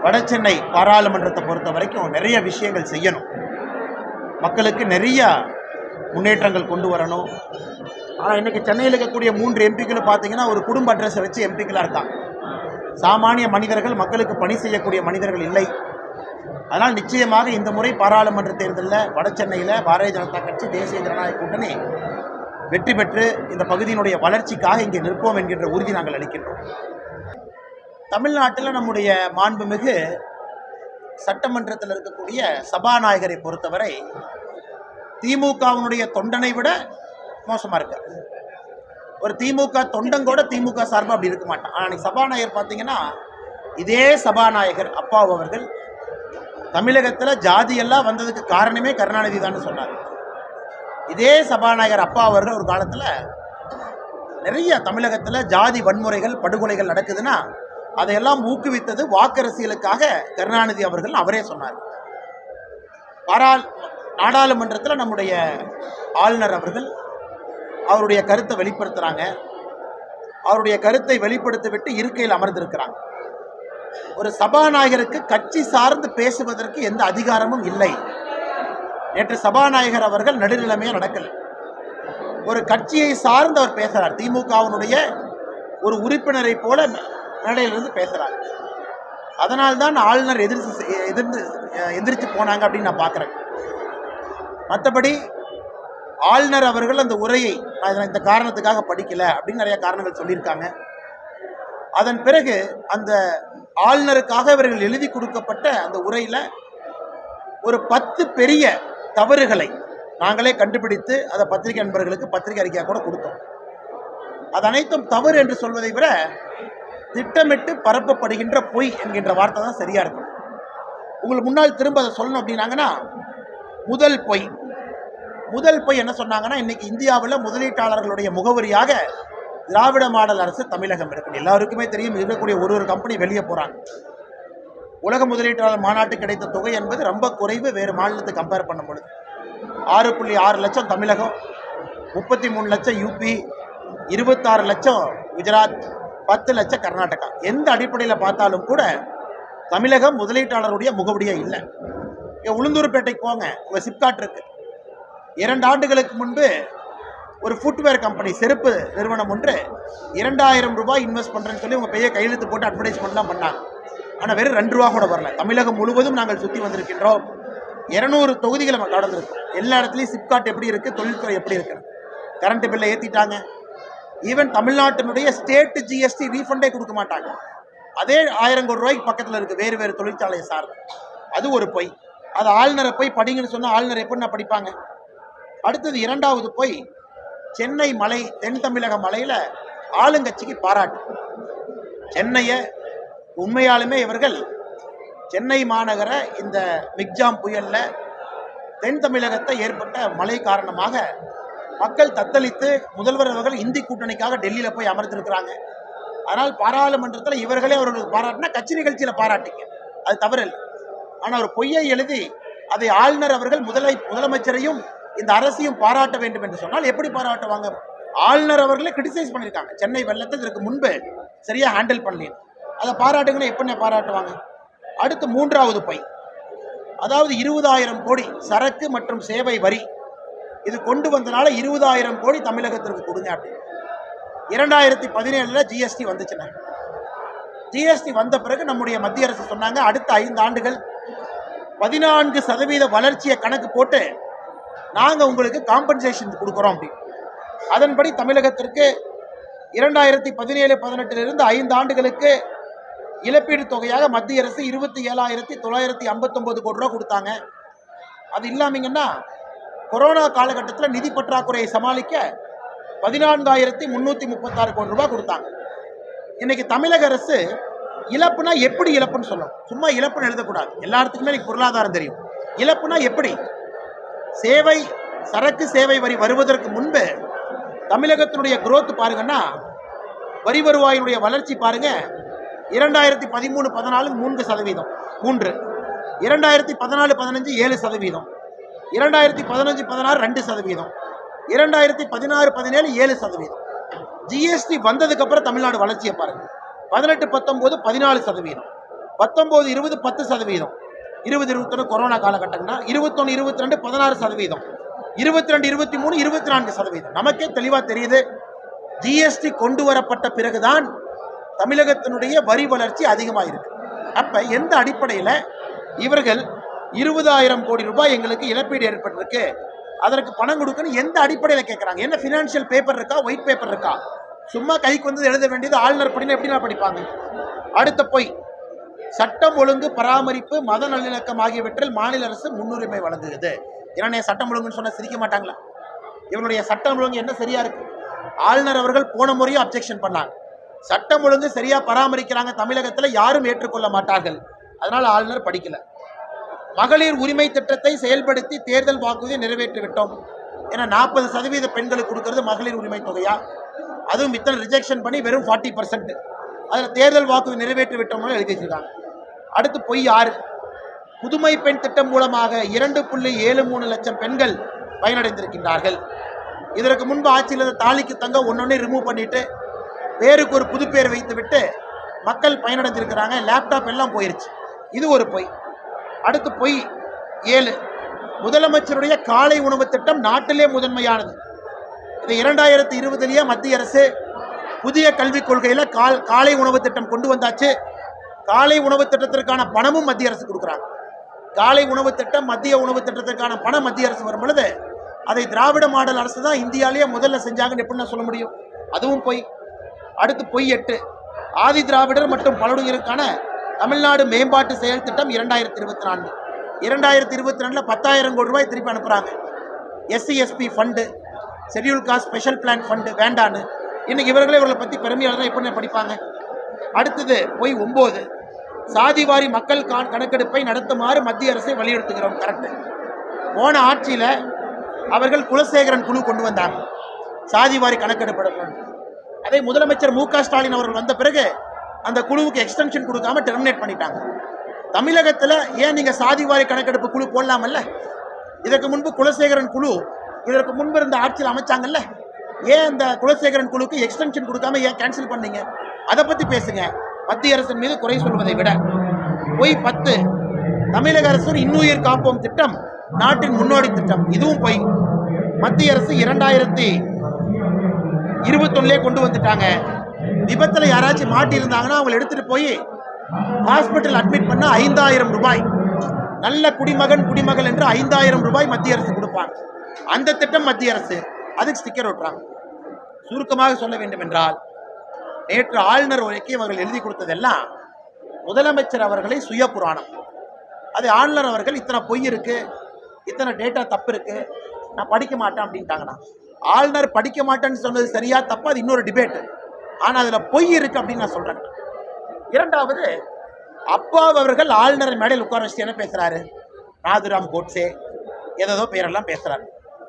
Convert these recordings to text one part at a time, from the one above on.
வடசென்னை பாராளுமன்றத்தை பொறுத்த வரைக்கும் நிறைய விஷயங்கள் செய்யணும். மக்களுக்கு நிறைய முன்னேற்றங்கள் கொண்டு வரணும். ஆனால் இன்றைக்கி சென்னையில் இருக்கக்கூடிய 3 எம்பிக்களை பார்த்தீங்கன்னா ஒரு குடும்ப அட்ரஸை வச்சு எம்பிக்களாக இருக்காங்க. சாமானிய மனிதர்கள், மக்களுக்கு பணி செய்யக்கூடிய மனிதர்கள் இல்லை. அதனால் நிச்சயமாக இந்த முறை பாராளுமன்ற தேர்தலில் வடசென்னையில் பாரதிய ஜனதா கட்சி, தேசிய ஜனநாயக கூட்டணி வெற்றி பெற்று இந்த பகுதியினுடைய வளர்ச்சிக்காக இங்கே நிற்போம் என்கின்ற உறுதி நாங்கள் அளிக்கின்றோம். தமிழ்நாட்டில் நம்முடைய மாண்புமிகு சட்டமன்றத்தில் இருக்கக்கூடிய சபாநாயகரை பொறுத்தவரை திமுகவினுடைய தொண்டனை விட மோசமாக இருக்கார். ஒரு திமுக தொண்டங்கூட திமுக சார்பாக அப்படி இருக்க மாட்டான். ஆனால் சபாநாயகர் பார்த்தீங்கன்னா, இதே சபாநாயகர் அப்பாவு அவர்கள் தமிழகத்தில் ஜாதியெல்லாம் வந்ததுக்கு காரணமே கருணாநிதி தான் சொன்னார். இதே சபாநாயகர் அப்பா அவர்கள் ஒரு காலத்தில் நிறைய தமிழகத்தில் ஜாதி வன்முறைகள், படுகொலைகள் நடக்குதுன்னா அதையெல்லாம் ஊக்குவித்தது வாக்கரசியலுக்காக கருணாநிதி அவர்கள் அவரே சொன்னார். நாடாளுமன்றத்தில் நம்முடைய ஆளுநர் அவர்கள் அவருடைய கருத்தை வெளிப்படுத்துகிறாங்க. அவருடைய கருத்தை வெளிப்படுத்திவிட்டு இருக்கையில் அமர்ந்திருக்கிறாங்க. ஒரு சபாநாயகருக்கு கட்சி சார்ந்து பேசுவதற்கு எந்த அதிகாரமும் இல்லை. நேற்று சபாநாயகர் அவர்கள் நடுநிலைமையாக நடக்கலை. ஒரு கட்சியை சார்ந்து அவர் பேசுகிறார். திமுகவினுடைய ஒரு உறுப்பினரை போல மேடையிலிருந்து பேசுகிறார். அதனால்தான் ஆளுநர் எந்திரிச்சு போனாங்க அப்படின்னு நான் பார்க்குறேன். மற்றபடி ஆளுநர் அவர்கள் அந்த உரையை நான் இந்த காரணத்துக்காக படிக்கலை அப்படின்னு நிறைய காரணங்கள் சொல்லியிருக்காங்க. அதன் பிறகு அந்த ஆளுநருக்காக இவர்கள் எழுதி கொடுக்கப்பட்ட அந்த உரையில் ஒரு 10 பெரிய தவறுகளை நாங்களே கண்டுபிடித்து அதை பத்திரிகை நண்பர்களுக்கு பத்திரிகை அறிக்கையாக கூட கொடுத்தோம். அது அனைத்தும் தவறு என்று சொல்வதை விட திட்டமிட்டு பரப்பப்படுகின்ற பொய் என்கின்ற வார்த்தை தான் சரியாக இருக்கும். உங்களுக்கு முன்னால் திரும்ப அதை சொல்லணும் அப்படின்னாங்கன்னா, முதல் பொய் என்ன சொன்னாங்கன்னா, இன்றைக்கி இந்தியாவில் முதலீட்டாளர்களுடைய முகவரியாக திராவிட மாடல் அரசு தமிழகம் இருக்குது. எல்லாருக்குமே தெரியும். இருக்கக்கூடிய ஒரு கம்பெனி வெளியே போகிறாங்க. உலக முதலீட்டாளர் மாநாட்டுக்கு கிடைத்த தொகை என்பது ரொம்ப குறைவு வேறு மாநிலத்தை கம்பேர் பண்ணும் பொழுது. 6.6 லட்சம் தமிழகம், 33 லட்சம் யூபி, 26 லட்சம் குஜராத், 10 லட்சம் கர்நாடகா. எந்த அடிப்படையில் பார்த்தாலும் கூட தமிழகம் முதலீட்டாளருடைய முகவடியாக இல்லை. உளுந்தூர்பேட்டைக்கு போங்க, உங்கள் சிப்காட் இருக்குது. 2 ஆண்டுகளுக்கு முன்பு ஒரு ஃபுட்வேர் கம்பெனி, செருப்பு நிறுவனம் ஒன்று 2000 ரூபாய் இன்வெஸ்ட் பண்ணுறேன்னு சொல்லி உங்கள் பெரிய கையெழுத்து போட்டு அட்வர்டைஸ்மெண்ட்லாம் பண்ணாங்க. ஆனால் வெறும் 2 ரூபா கூட வரல. தமிழகம் முழுவதும் நாங்கள் சுற்றி வந்திருக்கின்றோம். 200 தொகுதிகளை நம்ம கடந்திருக்கோம். எல்லா இடத்துலையும் சிப்காட் எப்படி இருக்குது, தொழில்துறை எப்படி இருக்குது, கரண்ட் பில்லை ஏற்றிட்டாங்க. ஈவன் தமிழ்நாட்டினுடைய ஸ்டேட் ஜிஎஸ்டி ரீஃபண்டே கொடுக்க மாட்டாங்க. அதே 1000 கோடி ரூபாய்க்கு பக்கத்தில் இருக்குது வேறு தொழிற்சாலையை சார்ந்து. அது ஒரு பொய். அது ஆளுநரை போய் படிங்கன்னு சொன்னால் ஆளுநர் எப்படி நான் படிப்பாங்க? அடுத்தது 2வது பொய், சென்னை மலை, தென் தமிழக மலையில் ஆளுங்கட்சிக்கு பாராட்டு. சென்னையை உண்மையாலுமே இவர்கள் சென்னை மாநகர இந்த மிக்ஜாம் புயலில் தென் தமிழகத்தை ஏற்பட்ட மழை காரணமாக மக்கள் தத்தளித்து முதல்வர் அவர்கள் இந்தி கூட்டணிக்காக டெல்லியில் போய் அமர்ந்திருக்கிறாங்க. அதனால் பாராளுமன்றத்தில் இவர்களே அவர்களுக்கு பாராட்டினா கட்சி நிகழ்ச்சியில் பாராட்டிங்க, அது தவறு இல்லை. ஆனால் ஒரு பொய்யை எழுதி அதை ஆளுநர் அவர்கள் முதலமைச்சரையும் இந்த அரசையும் பாராட்ட வேண்டும் என்று சொன்னால் எப்படி பாராட்டுவாங்க? ஆளுநர் அவர்களே கிரிட்டிசைஸ் பண்ணியிருக்காங்க. சென்னை வெள்ளத்தை இதற்கு முன்பு சரியாக ஹேண்டில் பண்ணல, அதை பாராட்டுங்கன்னா எப்படி பாராட்டுவாங்க? அடுத்து 3வது பொய், அதாவது 20,000 கோடி சரக்கு மற்றும் சேவை வரி இது கொண்டு வந்தனால 20,000 கோடி தமிழகத்திற்கு கொடுங்க அப்படின்னு. 2017 ஜிஎஸ்டி வந்துச்சுன்னா, ஜிஎஸ்டி வந்த பிறகு நம்முடைய மத்திய அரசு சொன்னாங்க அடுத்த 5 ஆண்டுகள் 14% வளர்ச்சியை கணக்கு போட்டு நாங்கள் உங்களுக்கு காம்பன்சேஷன் கொடுக்குறோம் அப்படின்னு. அதன்படி தமிழகத்திற்கு 2017-18 5 ஆண்டுகளுக்கு இழப்பீடு தொகையாக மத்திய அரசு 27,959 கோடி ரூபா கொடுத்தாங்க. அது இல்லாமங்கன்னா கொரோனா காலகட்டத்தில் நிதி பற்றாக்குறையை சமாளிக்க 14,336 கோடி ரூபாய் கொடுத்தாங்க. இன்னைக்கு தமிழக அரசு இழப்புனா எப்படி இழப்புன்னு சொல்லணும். சும்மா இழப்புன்னு எழுதக்கூடாது. எல்லாத்துக்குமே இன்னைக்கு பொருளாதாரம் தெரியும். இழப்புனா எப்படி? சரக்கு சேவை வரி வருவதற்கு முன்பு தமிழகத்தினுடைய growth பாருங்கன்னா, வரி வருவாயினுடைய வளர்ச்சி பாருங்க, 2013-14 3%, 2014-15 7%, 2015-16 2%, 2016-17 7%. ஜிஎஸ்டி வந்ததுக்கு அப்புறம் தமிழ்நாடு வளர்ச்சியை பாருங்க, 18-19 14%, 19, 20 10%, 20, 21 கொரோனா காலகட்டம்னா 21, 22 16%, 22, 23 24%. நமக்கே தெளிவாக தெரியுது, ஜிஎஸ்டி கொண்டு வரப்பட்ட பிறகுதான் தமிழகத்தினுடைய வரி வளர்ச்சி அதிகமாக இருக்கு. அப்ப எந்த அடிப்படையில் இவர்கள் 20,000 கோடி ரூபாய் எங்களுக்கு இழப்பீடு ஏற்பட்டிருக்கு, அதற்கு பணம் கொடுக்கணும், எந்த அடிப்படையில் கேட்குறாங்க? என்ன ஃபினான்ஷியல் பேப்பர் இருக்கா, ஒயிட் பேப்பர் இருக்கா? சும்மா கைக்கு வந்து எழுத வேண்டியது ஆளுநர் படினா எப்படின்னா படிப்பாங்க? அடுத்த போய் சட்டம் ஒழுங்கு பராமரிப்பு மத நல்லிணக்கம் ஆகியவற்றில் மாநில அரசு முன்னுரிமை வழங்குகிறது. ஏன்னா சட்டம் ஒழுங்குன்னு சொன்ன சிரிக்க மாட்டாங்களா? இவனுடைய சட்டம் ஒழுங்கு என்ன சரியா இருக்கு? ஆளுநர் அவர்கள் போன முறையும் அப்ஜெக்ஷன் பண்ணாங்க. சட்டம் ஒழுங்கு சரியா பராமரிக்கிறாங்க தமிழகத்தில், யாரும் ஏற்றுக்கொள்ள மாட்டார்கள். அதனால ஆளுநர் படிக்கல. மகளிர் உரிமை திட்டத்தை செயல்படுத்தி தேர்தல் வாக்குறுதியை நிறைவேற்றி விட்டோம். ஏன்னா 40% பெண்களுக்கு கொடுக்கறது மகளிர் உரிமை தொகையா, அதுவும் இத்தனை ரிஜெக்ஷன் பண்ணி வெறும் 40%. அதில் தேர்தல் வாக்குறுதி நிறைவேற்றி விட்டோம்னு எழுதி வச்சிருக்காங்க. அடுத்து பொய் 6, புதுமை பெண் திட்டம் மூலமாக 2.73 லட்சம் பெண்கள் பயனடைந்திருக்கின்றார்கள். இதற்கு முன்பு ஆட்சியில் தாலிக்கு தங்க ஒன்னொன்னே ரிமூவ் பண்ணிட்டு பேருக்கு ஒரு புது பேர் வைத்து விட்டு மக்கள் பயனடைஞ்சிருக்கிறாங்க. லேப்டாப் எல்லாம் போயிருச்சு. இது ஒரு பொய். அடுத்து பொய் 7, முதலமைச்சருடைய காலை உணவு திட்டம் நாட்டிலே முதன்மையானது. இது 2020 மத்திய அரசு புதிய கல்விக் கொள்கையில் காலை உணவு திட்டம் கொண்டு வந்தாச்சு. காலை உணவு திட்டத்திற்கான பணமும் மத்திய அரசு கொடுக்குறாங்க. காலை உணவு திட்டம், மத்திய உணவு திட்டத்திற்கான பணம் மத்திய அரசு வரும் பொழுது அதை திராவிட மாடல் அரசு தான் இந்தியாவிலேயே முதல்ல செஞ்சாங்கன்னு எப்படி நான் சொல்ல முடியும்? அதுவும் பொய். அடுத்து பொய் 8, ஆதி திராவிடர் மற்றும் பழங்குடியினருக்கான தமிழ்நாடு மேம்பாட்டு செயல் திட்டம் 2024. 2022 10,000 கோடி ரூபாய் திருப்பி அனுப்புகிறாங்க. SC/ST fund, schedule cost special plan fund வேண்டான்னு இன்னைக்கு இவர்களை பற்றி பெருமையாளர் எப்படி படிப்பாங்க? அடுத்தது பொய் 9, சாதிவாரி மக்கள் கணக்கெடுப்பை நடத்துமாறு மத்திய அரசை வலியுறுத்துகிறோம். கரெக்டு. போன ஆட்சியில் அவர்கள் குலசேகரன் குழு கொண்டு வந்தாங்க, சாதிவாரி கணக்கெடுப்பு. அதை முதலமைச்சர் மு.க. ஸ்டாலின் அவர்கள் வந்த பிறகு அந்த குழுவுக்கு எக்ஸ்டென்ஷன் கொடுக்காம டெர்மினேட் பண்ணிட்டாங்க. தமிழகத்தில் ஏன் நீங்கள் சாதிவாரி கணக்கெடுப்பு குழு போடலாமல்ல? இதற்கு முன்பு குலசேகரன் குழு இதற்கு முன்பு இருந்த ஆட்சியில் அமைச்சாங்கல்ல, ஏன் இந்த குலசேகரன் குழுக்கு எக்ஸ்டென்ஷன் கொடுக்காம ஏன் கேன்சல் பண்ணீங்க? அதை பற்றி பேசுங்க, மத்திய அரசின் மீது குறை சொல்வதை விட. பொய் 10, தமிழக அரசு இன்னுயிர் காப்போம் திட்டம் நாட்டின் முன்னோடி திட்டம். இதுவும் பொய். மத்திய அரசு 2021 கொண்டு வந்துட்டாங்க. விபத்தில் யாராச்சும் மாட்டி இருந்தாங்கன்னா அவங்களை எடுத்துட்டு போய் ஹாஸ்பிட்டல் அட்மிட் பண்ண 5,000 ரூபாய், நல்ல குடிமகன் குடிமகள் என்று 5,000 ரூபாய் மத்திய அரசு கொடுப்பாங்க. அந்த திட்டம் மத்திய அரசு, அதுக்கு ஸ்டிக்கர் ஒட்டுறாங்க. சுருக்கமாக சொல்ல வேண்டும் என்றால், நேற்று ஆளுநர் உரைக்கு அவர்கள் எழுதி கொடுத்ததெல்லாம் முதலமைச்சர் அவர்களை சுய புராணம். அது ஆளுநர் அவர்கள் இத்தனை பொய் இருக்கு, இத்தனை டேட்டா தப்பு இருக்கு, நான் படிக்க மாட்டேன் அப்படின்ட்டாங்கன்னா, ஆளுநர் படிக்க மாட்டேன்னு சொன்னது சரியா தப்பா அது இன்னொரு டிபேட். ஆனால் அதில் பொய் இருக்கு அப்படின்னு நான் சொல்றேன். இரண்டாவது, அப்பாவு அவர்கள் ஆளுநர் மேடையில் உட்கார வச்சு என்ன பேசுறாரு? நாதுராம் கோட்சே ஏதோ பேரெல்லாம் பேசுறாரு.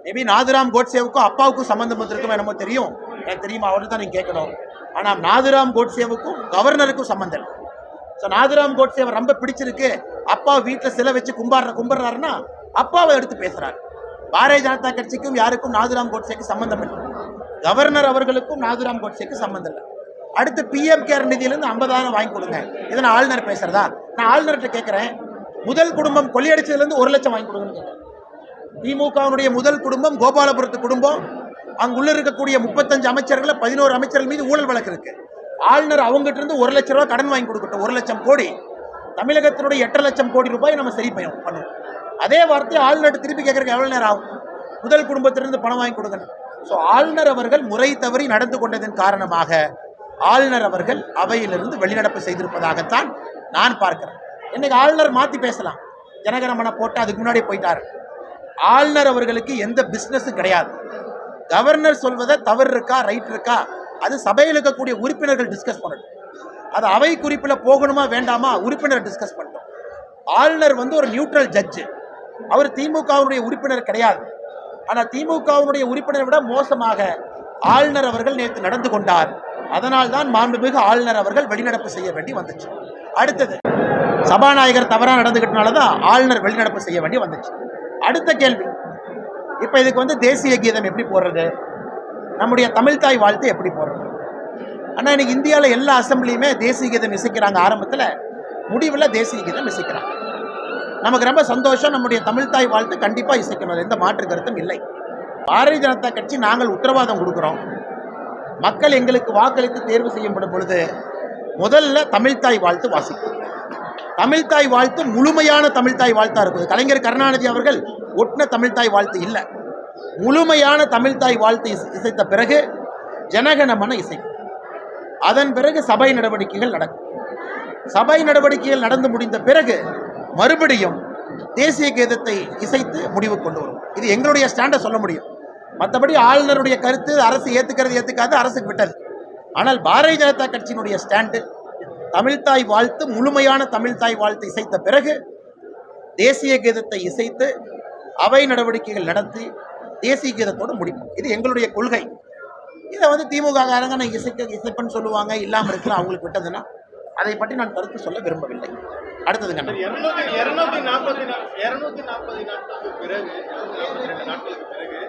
மேபி நாதுராம் கோட்சேவுக்கும் அப்பாவுக்கும் சம்பந்தம் வந்திருக்கும் என்னமோ தெரியும், எனக்கு தெரியுமா? அவரு தான் நீங்க கேட்கணும். ஆனால் நாதுராம் கோட்சேவுக்கும் கவர்னருக்கும் சம்பந்தம். ஸோ நாதுராம் கோட்சே ரொம்ப பிடிச்சிருக்கு, அப்பா வீட்டில் சிலை வச்சு கும்பிட்றாருன்னா அப்பாவை எடுத்து பேசுறாரு. பாரதிய ஜனதா கட்சிக்கும் யாருக்கும் நாதுராம் கோட்சேக்கு சம்பந்தம் இல்லை. கவர்னர் அவர்களுக்கும் நாதுராம் கோட்சேக்கு சம்பந்தம் இல்லை. அடுத்து PM கேர் நிதியிலிருந்து 50,000 வாங்கி கொடுங்க, இதை நான் ஆளுநர் பேசுறதா? நான் ஆளுநர்கிட்ட கேட்குறேன், முதல் குடும்பம் கொள்ளையடிச்சதுலேருந்து 1 லட்சம் வாங்கி கொடுங்கன்னு கேட்குறேன். திமுகவுடைய முதல் குடும்பம் கோபாலபுரத்து குடும்பம், அங்குள்ள இருக்கக்கூடிய 35 அமைச்சர்கள் 11 அமைச்சர்கள் மீது ஊழல் வழக்கு இருக்கு. ஆளுநர் அவங்ககிட்ட இருந்து 1 லட்சம் ரூபாய் கடன் வாங்கி கொடுக்கட்டும். 1 லட்சம் கோடி, தமிழகத்தினுடைய 8 லட்சம் கோடி ரூபாய் நம்ம சரி பண்ணுவோம். அதே வார்த்தையை ஆளுநர் திருப்பி கேட்கறதுக்கு எவ்வளவு நேரம் ஆகும்? முதல் குடும்பத்திலிருந்து பணம் வாங்கி கொடுங்க. ஸோ ஆளுநர் அவர்கள் முறை தவறி நடந்து கொண்டதன் காரணமாக ஆளுநர் அவர்கள் அவையிலிருந்து வெளிநடப்பு செய்திருப்பதாகத்தான் நான் பார்க்கிறேன். இன்னைக்கு ஆளுநர் மாற்றி பேசலாம், ஜனகணமன போட்டு அதுக்கு முன்னாடி போயிட்டார். ஆளுநர் அவர்களுக்கு எந்த பிஸ்னஸும் கிடையாது. கவர்னர் சொல்வதை தவறு இருக்கா ரைட் இருக்கா அது சபையில் இருக்கக்கூடிய உறுப்பினர்கள் டிஸ்கஸ் பண்ணணும். அது அவை குறிப்பில் போகணுமா வேண்டாமா உறுப்பினர் டிஸ்கஸ் பண்ணிட்டோம். ஆளுநர் ஒரு நியூட்ரல் ஜட்ஜு, அவர் திமுகவுடைய உறுப்பினர் கிடையாது. ஆனால் திமுகவுடைய உறுப்பினரை விட மோசமாக ஆளுநர் அவர்கள் நேற்று நடந்து கொண்டார். அதனால் தான் மாண்புமிகு ஆளுநர் அவர்கள் வெளிநடப்பு செய்ய வேண்டி வந்துச்சு. அடுத்தது, சபாநாயகர் தவறாக நடந்துக்கிட்டனால தான் ஆளுநர் வெளிநடப்பு செய்ய வேண்டி வந்துச்சு. அடுத்த கேள்வி, இப்போ இதுக்கு தேசிய கீதம் எப்படி போடுறது, நம்முடைய தமிழ்தாய் வாழ்த்து எப்படி போடுறது? ஆனால் இன்னைக்கு இந்தியாவில் எல்லா அசம்பிளியுமே தேசிய கீதம் இசைக்கிறாங்க. ஆரம்பத்தில் முடிவில் தேசிய கீதம் இசைக்கிறாங்க. நமக்கு ரொம்ப சந்தோஷம். நம்முடைய தமிழ்தாய் வாழ்த்து கண்டிப்பாக இசைக்கணும், எந்த மாற்று கருத்தும் இல்லை. பாரதிய ஜனதா கட்சி நாங்கள் உத்தரவாதம் கொடுக்குறோம். மக்கள் எங்களுக்கு வாக்களித்து தேர்வு செய்யப்படும் பொழுது முதல்ல தமிழ்தாய் வாழ்த்து வாசிப்போம். தமிழ்தாய் வாழ்த்து முழுமையான தமிழ்தாய் வாழ்த்தா இருக்குது. கலைஞர் கருணாநிதி அவர்கள் ஒட்டின தமிழ்தாய் வாழ்த்து இல்லை, முழுமையான தமிழ்தாய் வாழ்த்து இசைத்த பிறகு ஜனகணமன இசைக்கும். அதன் பிறகு சபை நடவடிக்கைகள் நடக்கும். சபை நடவடிக்கைகள் நடந்து முடிந்த பிறகு மறுபடியும் தேசிய கீதத்தை இசைத்து முடிவு கொண்டு வரும். இது எங்களுடைய ஸ்டாண்டை சொல்ல முடியும். மற்றபடி ஆளுநருடைய கருத்து அரசு ஏற்றுக்கிறது ஏற்றுக்காது அரசுக்கு விட்டது. ஆனால் பாரதிய ஜனதா கட்சியினுடைய ஸ்டாண்டு தமிழ்தாய் வாழ்த்து, முழுமையான தமிழ்தாய் வாழ்த்து இசைத்த பிறகு தேசிய கீதத்தை இசைத்து அவை நடவடிக்கைகள் நடத்தி தேசிய கீதத்தோடு முடிப்போம். இது எங்களுடைய கொள்கை. இதை திமுக காரங்க நான் இசைப்பன்னு சொல்லுவாங்க, இல்லாமல் இருக்கலாம், அவங்களுக்கு விட்டதுன்னா அதை பற்றி நான் கருத்து சொல்ல விரும்பவில்லை. அடுத்ததுங்க, 240 நாட்களுக்கு பிறகு 242 நாட்களுக்கு பிறகு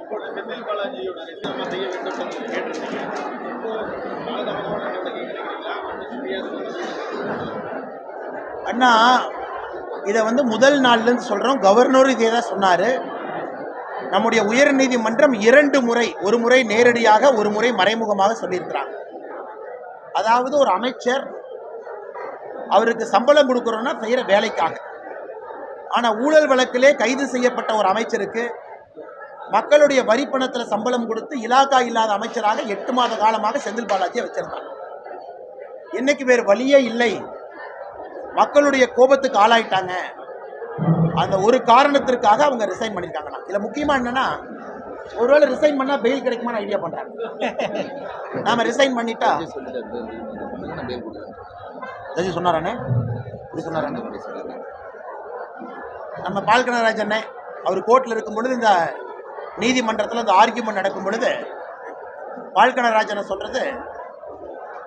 இப்போ செந்தில் பாலாஜியோட ராஜினாமா செய்ய வேண்டும் என்று கேட்டிருந்தீங்க. இப்போ காலதாமதமான நடவடிக்கை கிடைக்கிறீங்களா? அண்ணா, இதை முதல் நாள்லேருந்து சொல்கிறோம். கவர்னரும் இதே தான் சொன்னார். நம்முடைய உயர் நீதிமன்றம் 2 முறை, ஒரு முறை நேரடியாக, ஒரு முறை மறைமுகமாக சொல்லியிருக்கிறாங்க. அதாவது ஒரு அமைச்சர் அவருக்கு சம்பளம் கொடுக்குறோன்னா செய்கிற வேலைக்காக. ஆனால் ஊழல் வழக்கிலே கைது செய்யப்பட்ட ஒரு அமைச்சருக்கு மக்களுடைய வரி பணத்தில் சம்பளம் கொடுத்து இலாக்கா இல்லாத அமைச்சராக 8 மாத காலமாக செந்தில் பாலாஜியை வச்சிருந்தாங்க. இன்னைக்கு வேறு வழியே இல்லை, மக்களுடைய கோபத்துக்கு ஆளாயிட்டாங்க. அந்த ஒரு காரணத்திற்காக அவங்க ரிசைன் பண்ணியிருக்காங்கன்னா, இதில் முக்கியமாக என்னன்னா, ஒருவேளை ரிசைன் பண்ணால் பெயில் கிடைக்குமான்னு ஐடியா பண்ணுறாங்க. நாம் ரிசைன் பண்ணிட்டா சொன்னாரானே, இப்படி சொன்னாரானே, நம்ம பால்கனராஜனே அவர் கோர்ட்டில் இருக்கும் பொழுது, இந்த நீதிமன்றத்தில் இந்த ஆர்கியூமெண்ட் நடக்கும் பொழுது பால்கனராஜனை சொல்கிறது,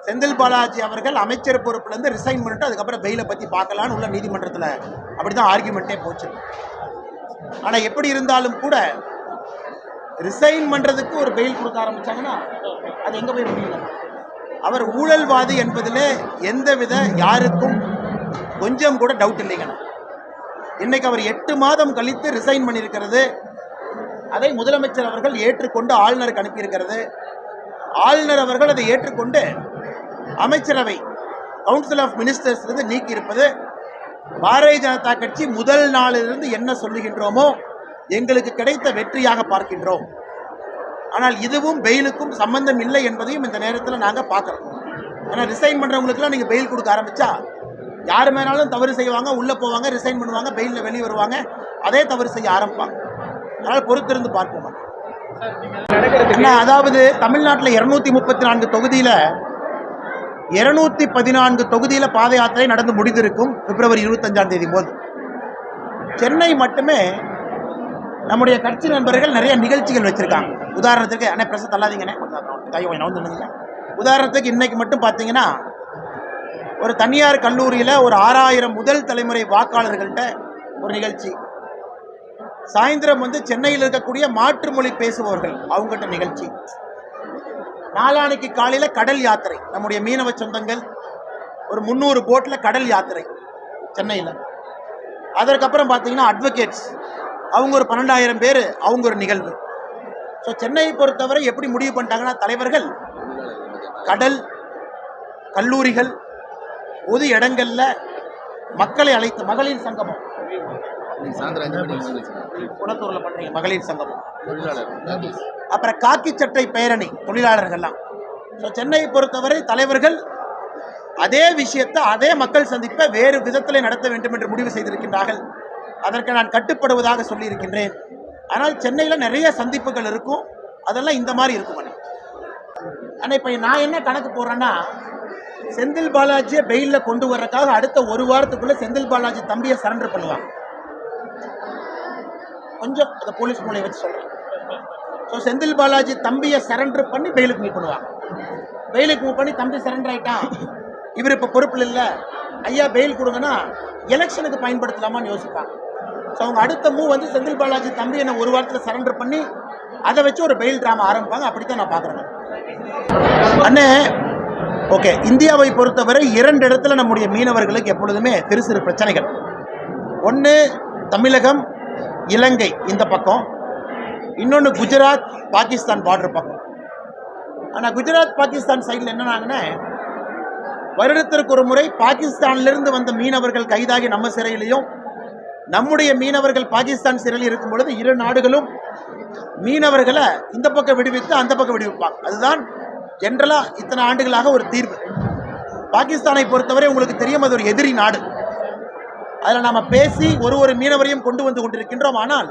செந்தில் பாலாஜி அவர்கள் அமைச்சர் பொறுப்புலேருந்து ரிசைன் பண்ணிட்டு அதுக்கப்புறம் பெயிலை பற்றி பார்க்கலான்னு உள்ள நீதிமன்றத்தில் அப்படி தான் ஆர்கியூமெண்ட்டே போச்சு. ஆனால் எப்படி இருந்தாலும் கூட ரிசைன் பண்ணுறதுக்கு ஒரு பெயில் கொடுக்க ஆரம்பித்தாங்கன்னா அது எங்கே போய் முடியல. அவர் ஊழல்வாதி என்பதில் எந்தவித யாருக்கும் கொஞ்சம் கூட டவுட் இல்லைங்க. இன்னைக்கு அவர் 8 மாதம் கழித்து ரிசைன் பண்ணியிருக்கிறது, அதை முதலமைச்சர் அவர்கள் ஏற்றுக்கொண்டு ஆளுநருக்கு அனுப்பியிருக்கிறது. ஆளுநர் அவர்கள் அதை ஏற்றுக்கொண்டு அமைச்சரவை கவுன்சில் ஆஃப் மினிஸ்டர்ஸ் இருந்து நீக்கி இருப்பது பாரதிய ஜனதா கட்சி முதல் நாளிலிருந்து என்ன சொல்லுகின்றோமோ எங்களுக்கு கிடைத்த வெற்றியாக பார்க்கின்றோம். ஆனால் இதுவும் பெயிலுக்கும் சம்பந்தம் இல்லை என்பதையும் இந்த நேரத்தில் நாங்கள் பார்க்குறோம். ஏன்னா ரிசைன் பண்ணுறவங்களுக்குலாம் நீங்கள் பெயில் கொடுக்க ஆரம்பித்தா யார் மேனாலும் தவறு செய்வாங்க, உள்ளே போவாங்க, ரிசைன் பண்ணுவாங்க, பெயிலில் வெளியே வருவாங்க, அதே தவறு செய்ய ஆரம்பிப்பாங்க. அதனால் பொறுத்திருந்து பார்ப்போம். அதாவது தமிழ்நாட்டில் 234 தொகுதியில் 214 தொகுதியில் பாத யாத்திரை நடந்து முடிந்திருக்கும் பிப்ரவரி 25ஆம் தேதி போது. சென்னை மட்டுமே நம்முடைய கட்சி நண்பர்கள் நிறைய நிகழ்ச்சிகள் வச்சுருக்காங்க. உதாரணத்துக்கு அண்ணே பிரச தள்ளாதீங்கண்ணே, உதாரணத்துக்கு இன்றைக்கி மட்டும் பார்த்தீங்கன்னா ஒரு தனியார் கல்லூரியில் ஒரு 6000 முதல் தலைமுறை வாக்காளர்கள்ட்ட ஒரு நிகழ்ச்சி. சாயந்தரம் சென்னையில் இருக்கக்கூடிய மாற்று மொழி பேசுபவர்கள் அவங்ககிட்ட நிகழ்ச்சி. நாளானைக்கு காலையில் கடல் யாத்திரை, நம்முடைய மீனவ சொந்தங்கள் ஒரு 300 போட்டில் கடல் யாத்திரை சென்னையில். அதற்கப்புறம் பார்த்தீங்கன்னா அட்வொகேட்ஸ் அவங்க ஒரு 12,000 பேர், அவங்க ஒரு நிகழ்வு. ஸோ சென்னையை பொறுத்தவரை எப்படி முடிவு பண்ணிட்டாங்கன்னா, தலைவர்கள் கடல், கல்லூரிகள், பொது இடங்களில் மக்களை அழைத்து மகளிர் சங்கமம், குணத்தூரில் பண்ணுறீங்க மகளிர் சங்கமம், அப்புறம் காக்கி சட்டை பேரணி தொழிலாளர்கள்லாம். ஸோ சென்னையை பொறுத்தவரை தலைவர்கள் அதே விஷயத்தை, அதே மக்கள் சந்திப்பை வேறு விதத்தில் நடத்த வேண்டும் என்று முடிவு செய்திருக்கின்றார்கள். அதற்கு நான் கட்டுப்படுவதாக சொல்லியிருக்கின்றேன். ஆனால் சென்னையில் நிறைய சந்திப்புகள் இருக்கும், அதெல்லாம் இந்த மாதிரி இருக்கும். ஆனால் இப்போ நான் என்ன கணக்கு போடுறேன்னா, செந்தில் பாலாஜியை பெயிலில் கொண்டு வர்றதுக்காக அடுத்த ஒரு வாரத்துக்குள்ளே செந்தில் பாலாஜி தம்பியை சரண்டர் பண்ணுவாங்க. கொஞ்சம் அதை போலீஸ் மூலையை வச்சு சொல்கிறேன். ஸோ செந்தில் பாலாஜி தம்பியை சரண்டர் பண்ணி பெயிலுக்கு மூவ் பண்ணுவாங்க. பெயிலுக்கு மூவ் பண்ணி தம்பி சரண்டர் ஆகிட்டான், இவர் இப்போ பொறுப்பில் இல்லை, ஐயா பெயில் கொடுங்கன்னா எலெக்ஷனுக்கு பயன்படுத்தலாமான்னு யோசிப்பாங்க. ஸோ அவங்க அடுத்த மூவ் செந்தில் பாலாஜி தம்பி என்ன ஒரு வாரத்தில் சரண்டர் பண்ணி அதை வச்சு ஒரு பெயில் ட்ராமா ஆரம்பிப்பாங்க. அப்படித்தான் நான் பார்க்குறேன். அண்ணே, ஓகே, இந்தியாவை பொறுத்தவரை 2 இடத்துல நம்முடைய மீனவர்களுக்கு எப்பொழுதுமே சிறு சிறு பிரச்சனைகள். ஒன்று தமிழகம், இலங்கை இந்த பக்கம், இன்னொன்று குஜராத், பாகிஸ்தான் பார்டர் பக்கம். ஆனால் குஜராத் பாகிஸ்தான் சைடில் என்னன்னாங்கன்னா, வருடத்திற்கு ஒரு முறை பாகிஸ்தானிலிருந்து வந்த மீனவர்கள் கைதாகி நம்ம சிறையிலையும், நம்முடைய மீனவர்கள் பாகிஸ்தான் சிறையில் இருக்கும் பொழுது 2 நாடுகளும் மீனவர்களை இந்த பக்கம் விடுவித்து அந்த பக்கம் விடுவிப்பாங்க. அதுதான் ஜென்ரலாக இத்தனை ஆண்டுகளாக ஒரு தீர்வு. பாகிஸ்தானை பொறுத்தவரை உங்களுக்கு தெரியும், அது ஒரு எதிரி நாடு. அதில் நாம் பேசி ஒரு மீனவரையும் கொண்டு வந்து கொண்டிருக்கின்றோம். ஆனால்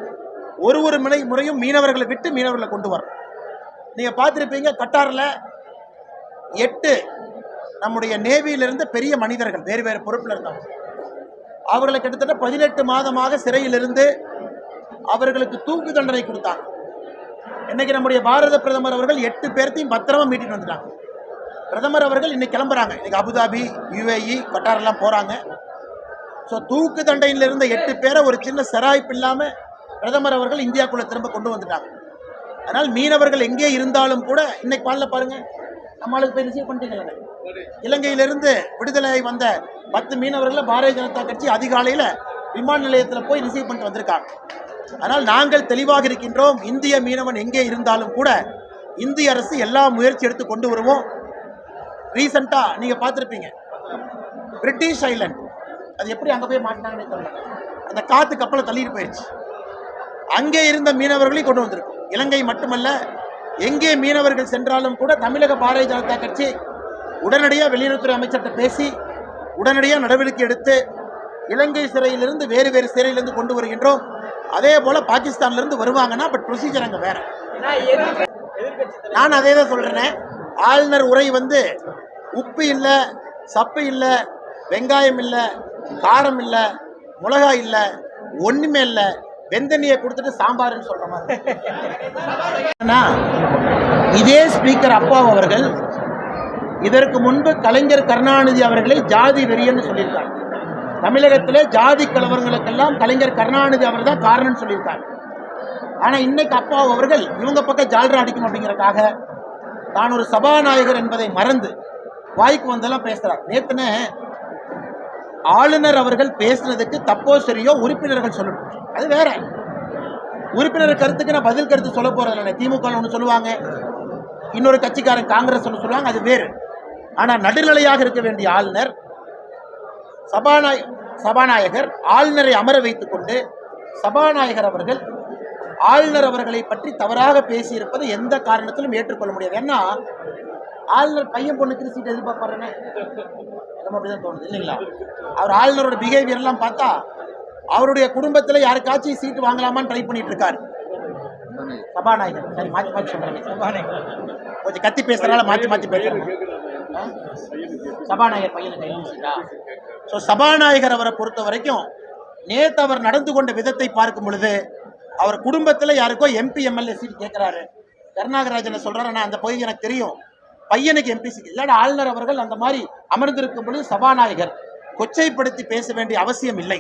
ஒரு முறையும் மீனவர்களை விட்டு மீனவர்களை கொண்டு வரோம். நீங்கள் பார்த்துருப்பீங்க, கட்டாரில் 8 நம்முடைய நேவியிலிருந்து பெரிய மனிதர்கள் வேறு வேறு பொறுப்பில் இருந்தாங்க. அவர்களை கிட்டத்தட்ட 18 மாதமாக சிறையிலிருந்து அவர்களுக்கு தூக்கு தண்டனை கொடுத்தாங்க. இன்னைக்கு நம்முடைய பாரத பிரதமர் அவர்கள் 8 பேர்த்தையும் பத்திரமா மீட்டிட்டு வந்துட்டாங்க. பிரதமர் அவர்கள் இன்னைக்கு கிளம்புறாங்க. இன்னைக்கு அபுதாபி, UAE, கட்டாரெல்லாம் போகிறாங்க. ஸோ தூக்கு தண்டையில் இருந்த 8 பேரை ஒரு சின்ன செராய்ப்பு இல்லாமல் பிரதமர் அவர்கள் இந்தியாவுக்குள்ளே திரும்ப கொண்டு வந்துட்டாங்க. அதனால் மீனவர்கள் எங்கே இருந்தாலும் கூட இன்னைக்கு பாலில் பாருங்கள், நம்மளுக்கு போய் ரிசீவ் பண்ணிட்டீங்களே. இலங்கையிலிருந்து விடுதலை வந்த 10 மீனவர்களை பாரதிய ஜனதா கட்சி அதிகாலையில் விமான நிலையத்தில் போய் ரிசீவ் பண்ணிட்டு வந்திருக்காங்க. ஆனால் நாங்கள் தெளிவாக இருக்கின்றோம், இந்திய மீனவன் எங்கே இருந்தாலும் கூட இந்திய அரசு எல்லா முயற்சி எடுத்து கொண்டு வருவோம். ரீசெண்டாக நீங்கள் பார்த்துருப்பீங்க, பிரிட்டிஷ் ஐலண்ட் அது எப்படி அங்கே போய் மாட்டினாங்கன்னு தெரியல, அந்த காற்று கப்பலை தள்ளிட்டு போயிடுச்சு. அங்கே இருந்த மீனவர்களையும் கொண்டு வந்திருக்கும். இலங்கை மட்டுமல்ல, எங்கே மீனவர்கள் சென்றாலும் கூட தமிழக பாரதிய ஜனதா கட்சி உடனடியாக வெளியுறவுத்துறை அமைச்சர்கிட்ட பேசி உடனடியாக நடவடிக்கை எடுத்து இலங்கை சிறையிலிருந்து வேறு வேறு சிறையிலிருந்து கொண்டு வருகின்றோம். அதே போல் பாகிஸ்தான்லேருந்து வருவாங்கன்னா, பட் ப்ரொசீஜர் அங்கே வேறு. நான் அதே தான் சொல்கிறேன். ஆளுநர் உரை உப்பு இல்லை, சப்பு இல்லை, வெங்காயம் இல்லை, காரம் இல்லை, மிளகாய் இல்லை, ஒன்றுமே இல்லை, வெந்தண்ணியை கொடுத்துட்டு சாம்பார்னு சொல்கிற மாதிரி. இதே ஸ்பீக்கர் அப்பாவு அவர்கள் இதற்கு முன்பு கலைஞர் கருணாநிதி அவர்களை ஜாதி வெறியன்னு சொல்லியிருக்காங்க. தமிழகத்திலே ஜாதி கலவரங்களுக்கெல்லாம் கலைஞர் கருணாநிதி அவர் தான் காரணம்னு சொல்லியிருக்காங்க. ஆனால் இன்னைக்கு அப்பாவு அவர்கள் இவங்க பக்கம் ஜால்ரா அடிக்கணும் அப்படிங்கிறதுக்காக தான் ஒரு சபாநாயகர் என்பதை மறந்து வாய்க்கு வந்தெல்லாம் பேசுகிறார். நேற்றுன்னு ஆளுநர் அவர்கள் பேசுனதுக்கு தப்போ சரியோ உறுப்பினர்கள் சொல்லணும், அது வேற. உறுப்பினர் கருத்துக்கு நான் பதில் கருத்து சொல்ல போகிறதில்ல. திமுக ஒன்று சொல்லுவாங்க, இன்னொரு கட்சிக்காரன் காங்கிரஸ் ஒன்று சொல்லுவாங்க, அது வேறு. ஆனால் நடுநிலையாக இருக்க வேண்டிய ஆளுநர், சபாநாயகர் ஆளுநரை அமர வைத்துக் கொண்டு சபாநாயகர் அவர்கள் ஆளுநர் அவர்களை பற்றி தவறாக பேசியிருப்பது எந்த காரணத்திலும் ஏற்றுக்கொள்ள முடியாது. ஏன்னா ஆளுநர் பையன் பொண்ணுக்கு சீட் எதிர்பார்ப்பாருன்னு நம்ம அப்படிதான் தோணுது இல்லைங்களா? அவர் ஆளுநரோட பிஹேவியர்லாம் பார்த்தா அவருடைய குடும்பத்தில் யாருக்காச்சும் சீட்டு வாங்கலாமான்னு ட்ரை பண்ணிட்டு இருக்காரு சபாநாயகர். சரி, மாற்றி மாற்றி சொல்கிறேன். சபாநாயகர் கொஞ்சம் கத்தி பேசுறதுனால மாற்றி பேசுறேன். சபாநாயகர் பையனுக்கு. ஸோ சபாநாயகர் அவரை பொறுத்த வரைக்கும் நேற்று அவர் நடந்து கொண்ட விதத்தை பார்க்கும் பொழுது அவர் குடும்பத்தில் யாருக்கோ MP MLA சீட் கேட்குறாரு. கருணாகராஜனை சொல்கிறாரு, நான் அந்த பகுதி எனக்கு தெரியும், பையனுக்கு MP சீட் இல்லாட. ஆளுநர் அவர்கள் அந்த மாதிரி அமர்ந்திருக்கும் பொழுது சபாநாயகர் கொச்சைப்படுத்தி பேச வேண்டிய அவசியம் இல்லை.